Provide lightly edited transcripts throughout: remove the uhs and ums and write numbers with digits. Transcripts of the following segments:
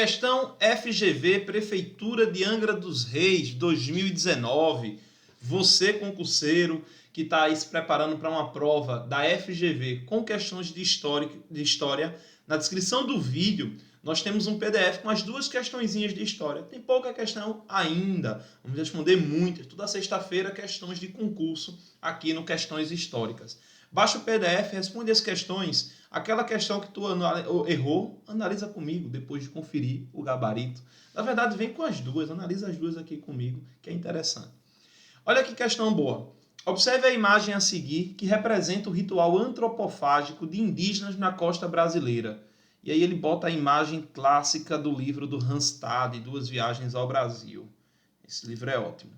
Questão FGV, Prefeitura de Angra dos Reis, 2019. Você, concurseiro, que está aí se preparando para uma prova da FGV com questões de história, na descrição do vídeo nós temos um PDF com as duas questõezinhas de história. Tem pouca questão ainda, vamos responder muitas. Toda sexta-feira, questões de concurso aqui no Questões Históricas. Baixa o PDF, responde as questões. Aquela questão que tu errou, analisa comigo, depois de conferir o gabarito. Na verdade, vem com as duas, analisa as duas aqui comigo, que é interessante. Olha que questão boa. Observe a imagem a seguir, que representa o ritual antropofágico de indígenas na costa brasileira. E aí ele bota a imagem clássica do livro do Randstad, Duas Viagens ao Brasil. Esse livro é ótimo.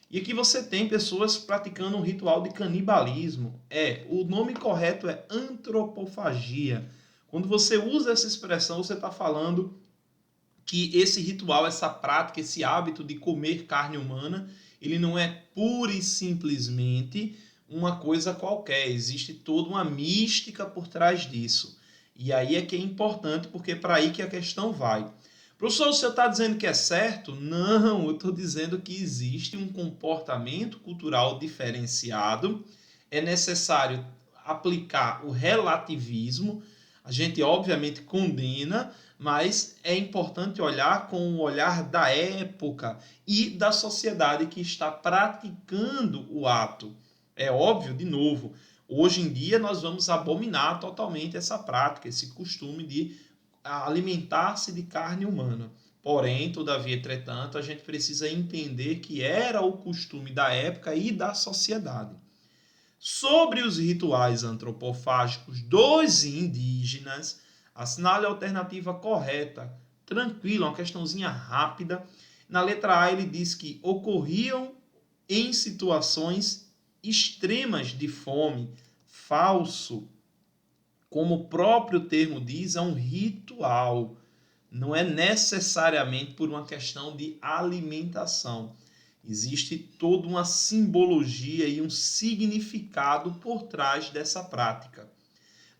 E aqui você tem pessoas praticando um ritual de canibalismo. O nome correto é antropofagia. Quando você usa essa expressão, você está falando que esse ritual, essa prática, esse hábito de comer carne humana, ele não é pura e simplesmente uma coisa qualquer. Existe toda uma mística por trás disso. E aí é que é importante, porque é para aí que a questão vai. Professor, o senhor está dizendo que é certo? Não, eu estou dizendo que existe um comportamento cultural diferenciado. É necessário aplicar o relativismo. A gente, obviamente, condena, mas é importante olhar com o olhar da época e da sociedade que está praticando o ato. É óbvio, de novo, hoje em dia nós vamos abominar totalmente essa prática, esse costume de alimentar-se de carne humana. Porém, todavia, entretanto, a gente precisa entender que era o costume da época e da sociedade. Sobre os rituais antropofágicos dos indígenas, assinale a alternativa correta. Tranquilo, uma questãozinha rápida. Na letra A ele diz que ocorriam em situações extremas de fome. Falso. Como o próprio termo diz, é um ritual. Não é necessariamente por uma questão de alimentação. Existe toda uma simbologia e um significado por trás dessa prática.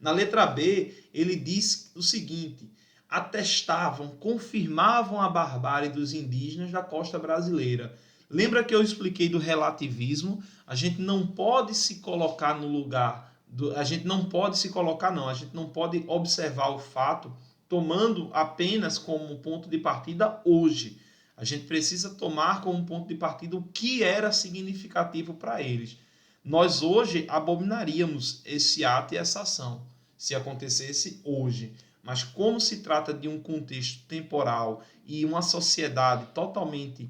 Na letra B, ele diz o seguinte: atestavam, confirmavam a barbárie dos indígenas da costa brasileira. Lembra que eu expliquei do relativismo? A gente não pode se colocar no lugar, a gente não pode observar o fato tomando apenas como ponto de partida hoje. A gente precisa tomar como ponto de partida o que era significativo para eles. Nós hoje abominaríamos esse ato e essa ação, se acontecesse hoje. Mas como se trata de um contexto temporal e uma sociedade totalmente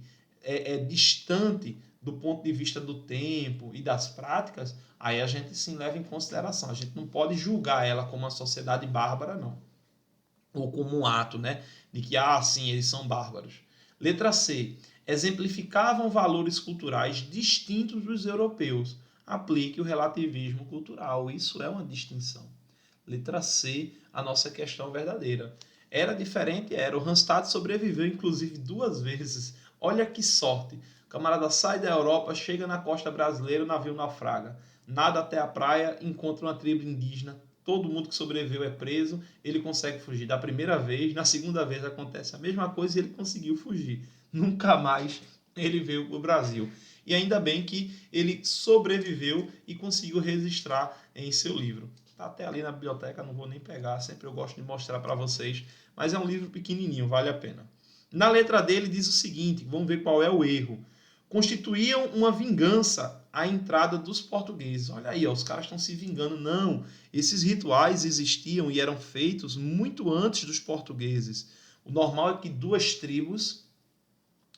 distante do ponto de vista do tempo e das práticas, aí a gente sim leva em consideração. A gente não pode julgar ela como uma sociedade bárbara, não. Ou como um ato, né? De que, sim, eles são bárbaros. Letra C. Exemplificavam valores culturais distintos dos europeus. Aplique o relativismo cultural. Isso é uma distinção. Letra C, a nossa questão verdadeira. Era diferente? Era. O Randstad sobreviveu, inclusive, 2 vezes. Olha que sorte. O camarada sai da Europa, chega na costa brasileira, o navio naufraga. Nada até a praia, encontra uma tribo indígena. Todo mundo que sobreviveu é preso, ele consegue fugir da primeira vez, na segunda vez acontece a mesma coisa e ele conseguiu fugir. Nunca mais ele veio para o Brasil. E ainda bem que ele sobreviveu e conseguiu registrar em seu livro. Está até ali na biblioteca, não vou nem pegar, sempre eu gosto de mostrar para vocês, mas é um livro pequenininho, vale a pena. Na letra D ele diz o seguinte, vamos ver qual é o erro. Constituíam uma vingança à entrada dos portugueses. Olha aí, os caras estão se vingando. Não, esses rituais existiam e eram feitos muito antes dos portugueses. O normal é que 2 tribos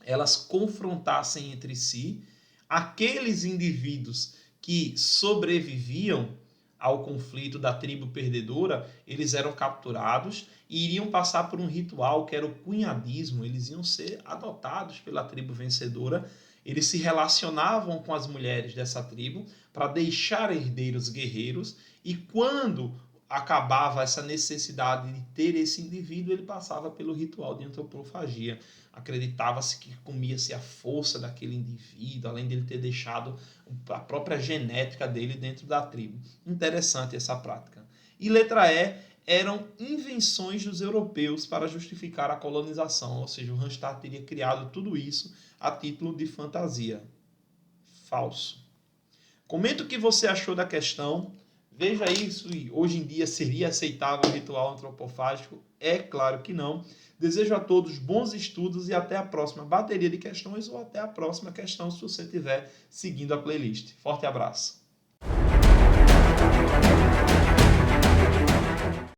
elas confrontassem entre si. Aqueles indivíduos que sobreviviam ao conflito da tribo perdedora, eles eram capturados e iriam passar por um ritual que era o cunhadismo. Eles iam ser adotados pela tribo vencedora. Eles se relacionavam com as mulheres dessa tribo para deixar herdeiros guerreiros, e quando acabava essa necessidade de ter esse indivíduo, ele passava pelo ritual de antropofagia. Acreditava-se que comia-se a força daquele indivíduo, além de ele ter deixado a própria genética dele dentro da tribo. Interessante essa prática. E letra E eram invenções dos europeus para justificar a colonização, ou seja, o Randstad teria criado tudo isso a título de fantasia. Falso. Comenta o que você achou da questão. Veja isso, e hoje em dia seria aceitável o ritual antropofágico? É claro que não. Desejo a todos bons estudos e até a próxima bateria de questões ou até a próxima questão se você estiver seguindo a playlist. Forte abraço.